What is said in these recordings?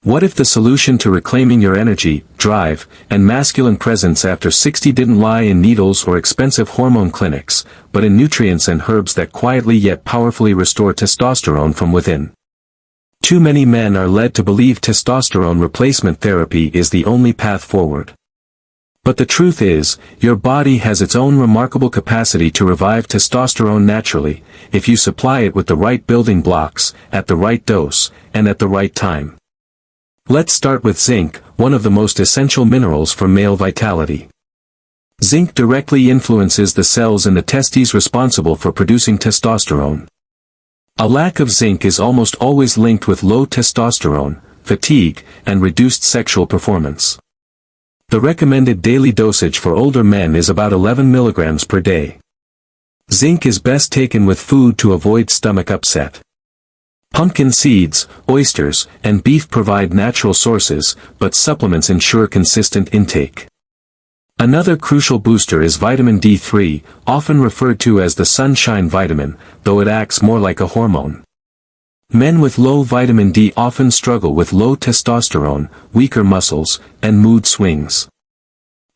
What if the solution to reclaiming your energy, drive, and masculine presence after 60 didn't lie in needles or expensive hormone clinics, but in nutrients and herbs that quietly yet powerfully restore testosterone from within? Too many men are led to believe testosterone replacement therapy is the only path forward. But the truth is, your body has its own remarkable capacity to revive testosterone naturally, if you supply it with the right building blocks, at the right dose, and at the right time. Let's start with zinc, one of the most essential minerals for male vitality. Zinc directly influences the cells in the testes responsible for producing testosterone. A lack of zinc is almost always linked with low testosterone, fatigue, and reduced sexual performance. The recommended daily dosage for older men is about 11 milligrams per day. Zinc is best taken with food to avoid stomach upset. Pumpkin seeds, oysters, and beef provide natural sources, but supplements ensure consistent intake. Another crucial booster is vitamin D3, often referred to as the sunshine vitamin, though it acts more like a hormone. Men with low vitamin D often struggle with low testosterone, weaker muscles, and mood swings.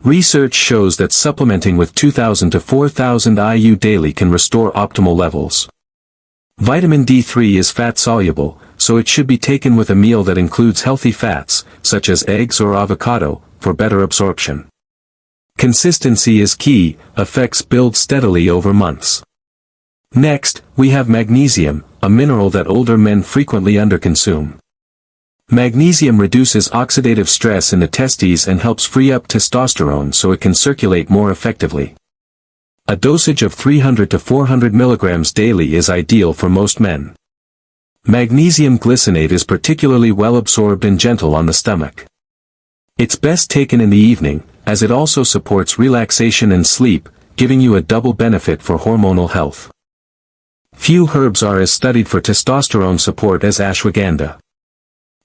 Research shows that supplementing with 2,000 to 4,000 IU daily can restore optimal levels. Vitamin D3 is fat-soluble, so it should be taken with a meal that includes healthy fats, such as eggs or avocado, for better absorption. Consistency is key, effects build steadily over months. Next, we have magnesium, a mineral that older men frequently underconsume. Magnesium reduces oxidative stress in the testes and helps free up testosterone so it can circulate more effectively. A dosage of 300 to 400 milligrams daily is ideal for most men. Magnesium glycinate is particularly well absorbed and gentle on the stomach. It's best taken in the evening, as it also supports relaxation and sleep, giving you a double benefit for hormonal health. Few herbs are as studied for testosterone support as ashwagandha.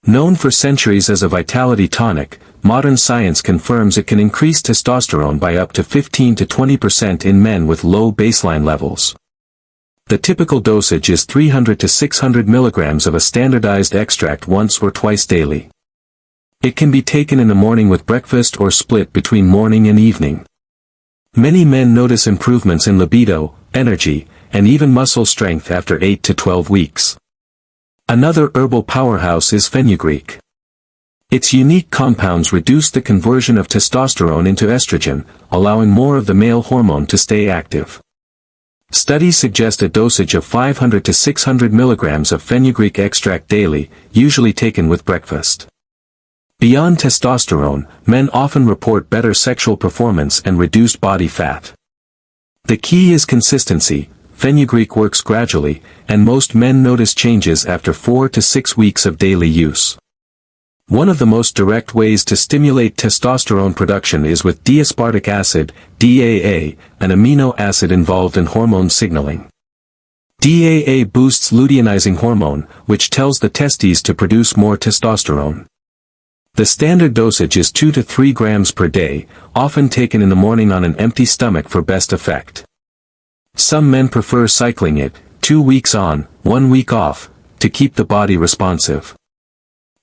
Known for centuries as a vitality tonic, modern science confirms it can increase testosterone by up to 15 to 20% in men with low baseline levels. The typical dosage is 300 to 600 milligrams of a standardized extract once or twice daily. It can be taken in the morning with breakfast or split between morning and evening. Many men notice improvements in libido, energy, and even muscle strength after 8 to 12 weeks. Another herbal powerhouse is fenugreek. Its unique compounds reduce the conversion of testosterone into estrogen, allowing more of the male hormone to stay active. Studies suggest a dosage of 500 to 600 milligrams of fenugreek extract daily, usually taken with breakfast. Beyond testosterone, men often report better sexual performance and reduced body fat. The key is consistency. Fenugreek works gradually, and most men notice changes after 4 to 6 weeks of daily use. One of the most direct ways to stimulate testosterone production is with D-aspartic acid, DAA, an amino acid involved in hormone signaling. DAA boosts luteinizing hormone, which tells the testes to produce more testosterone. The standard dosage is 2 to 3 grams per day, often taken in the morning on an empty stomach for best effect. Some men prefer cycling it, 2 weeks on, 1 week off, to keep the body responsive.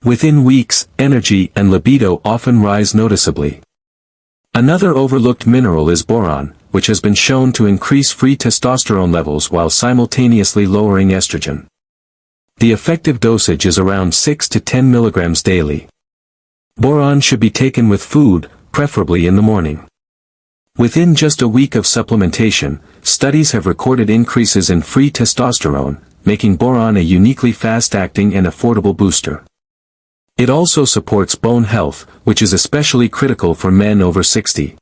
Within weeks, energy and libido often rise noticeably. Another overlooked mineral is boron, which has been shown to increase free testosterone levels while simultaneously lowering estrogen. The effective dosage is around 6 to 10 milligrams daily. Boron should be taken with food, preferably in the morning. Within just a week of supplementation, studies have recorded increases in free testosterone, making boron a uniquely fast-acting and affordable booster. It also supports bone health, which is especially critical for men over 60.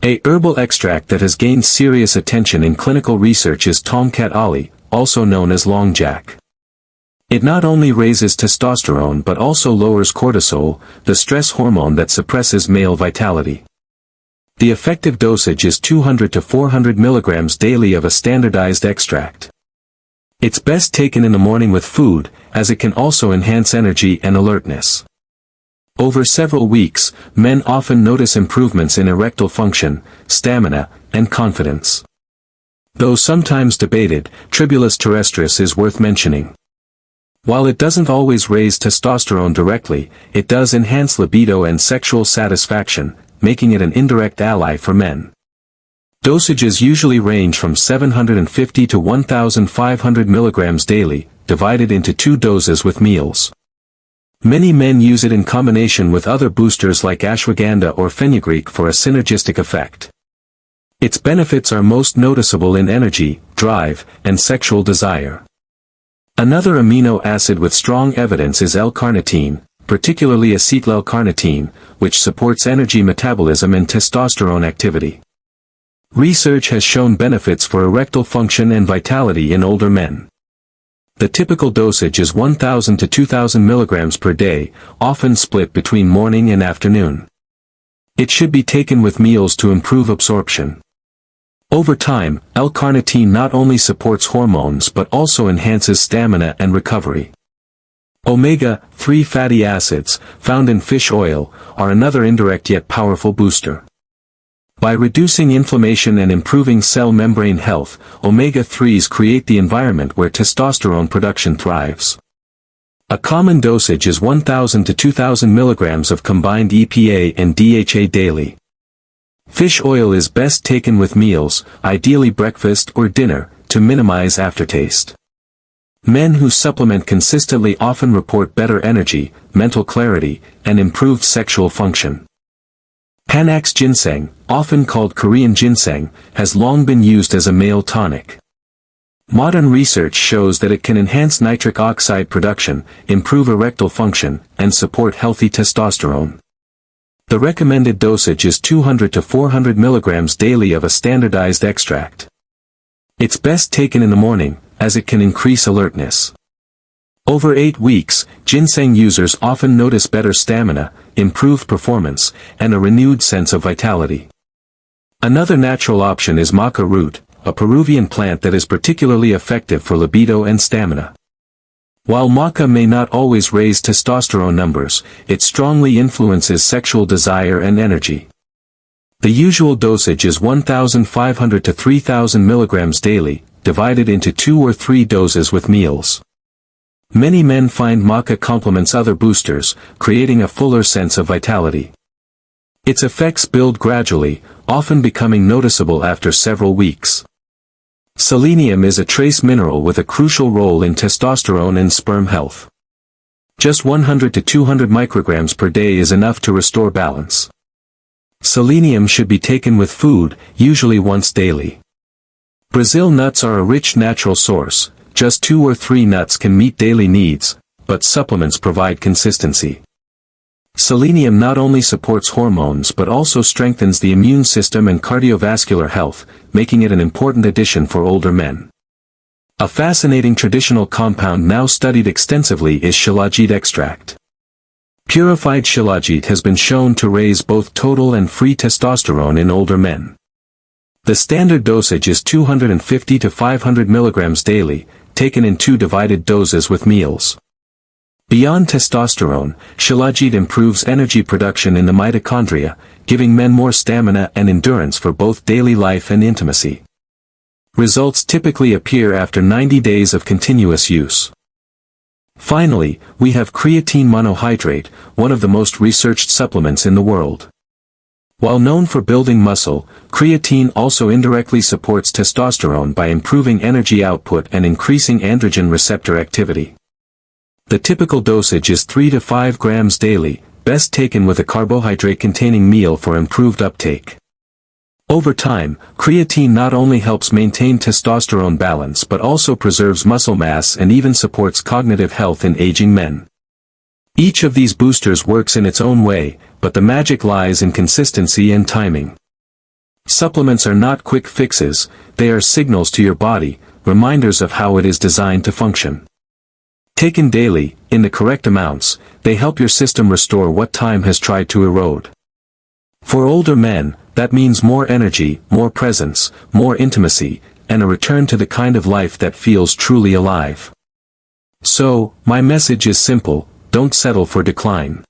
A herbal extract that has gained serious attention in clinical research is Tomcat Ali, also known as long jack. It not only raises testosterone but also lowers cortisol, the stress hormone that suppresses male vitality. The effective dosage is 200 to 400 milligrams daily of a standardized extract. It's best taken in the morning with food, as it can also enhance energy and alertness. Over several weeks, men often notice improvements in erectile function, stamina, and confidence. Though sometimes debated, Tribulus terrestris is worth mentioning. While it doesn't always raise testosterone directly, it does enhance libido and sexual satisfaction, making it an indirect ally for men. Dosages usually range from 750 to 1,500 milligrams daily, divided into 2 doses with meals. Many men use it in combination with other boosters like ashwagandha or fenugreek for a synergistic effect. Its benefits are most noticeable in energy, drive, and sexual desire. Another amino acid with strong evidence is L-carnitine, particularly acetyl-L-carnitine, which supports energy metabolism and testosterone activity. Research has shown benefits for erectile function and vitality in older men. The typical dosage is 1,000 to 2,000 milligrams per day, often split between morning and afternoon. It should be taken with meals to improve absorption. Over time, L-carnitine not only supports hormones but also enhances stamina and recovery. Omega-3 fatty acids, found in fish oil, are another indirect yet powerful booster. By reducing inflammation and improving cell membrane health, omega-3s create the environment where testosterone production thrives. A common dosage is 1,000 to 2,000 milligrams of combined EPA and DHA daily. Fish oil is best taken with meals, ideally breakfast or dinner, to minimize aftertaste. Men who supplement consistently often report better energy, mental clarity, and improved sexual function. Panax ginseng, often called Korean ginseng, has long been used as a male tonic. Modern research shows that it can enhance nitric oxide production, improve erectile function, and support healthy testosterone. The recommended dosage is 200 to 400 milligrams daily of a standardized extract. It's best taken in the morning, as it can increase alertness. Over 8 weeks, ginseng users often notice better stamina, improved performance, and a renewed sense of vitality. Another natural option is maca root, a Peruvian plant that is particularly effective for libido and stamina. While maca may not always raise testosterone numbers, it strongly influences sexual desire and energy. The usual dosage is 1,500 to 3,000 milligrams daily, divided into 2 or 3 doses with meals. Many men find maca complements other boosters, creating a fuller sense of vitality. Its effects build gradually, often becoming noticeable after several weeks. Selenium is a trace mineral with a crucial role in testosterone and sperm health. Just 100 to 200 micrograms per day is enough to restore balance. Selenium should be taken with food, usually once daily. Brazil nuts are a rich natural source. Just 2 or 3 nuts can meet daily needs, but supplements provide consistency. Selenium not only supports hormones but also strengthens the immune system and cardiovascular health, making it an important addition for older men. A fascinating traditional compound now studied extensively is shilajit extract. Purified shilajit has been shown to raise both total and free testosterone in older men. The standard dosage is 250 to 500 milligrams daily, taken in 2 divided doses with meals. Beyond testosterone, shilajit improves energy production in the mitochondria, giving men more stamina and endurance for both daily life and intimacy. Results typically appear after 90 days of continuous use. Finally, we have creatine monohydrate, one of the most researched supplements in the world. While known for building muscle, creatine also indirectly supports testosterone by improving energy output and increasing androgen receptor activity. The typical dosage is 3 to 5 grams daily, best taken with a carbohydrate-containing meal for improved uptake. Over time, creatine not only helps maintain testosterone balance but also preserves muscle mass and even supports cognitive health in aging men. Each of these boosters works in its own way, but the magic lies in consistency and timing. Supplements are not quick fixes, they are signals to your body, reminders of how it is designed to function. Taken daily, in the correct amounts, they help your system restore what time has tried to erode. For older men, that means more energy, more presence, more intimacy, and a return to the kind of life that feels truly alive. So, my message is simple: don't settle for decline.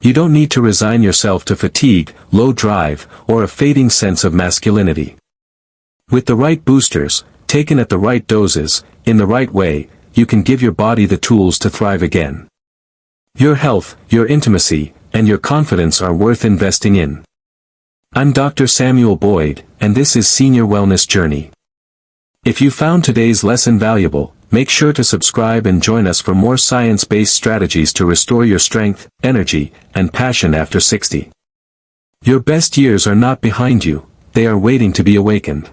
You don't need to resign yourself to fatigue, low drive, or a fading sense of masculinity. With the right boosters, taken at the right doses, in the right way, you can give your body the tools to thrive again. Your health, your intimacy, and your confidence are worth investing in. I'm Dr. Samuel Boyd, and this is Senior Wellness Journey. If you found today's lesson valuable, make sure to subscribe and join us for more science-based strategies to restore your strength, energy, and passion after 60. Your best years are not behind you, they are waiting to be awakened.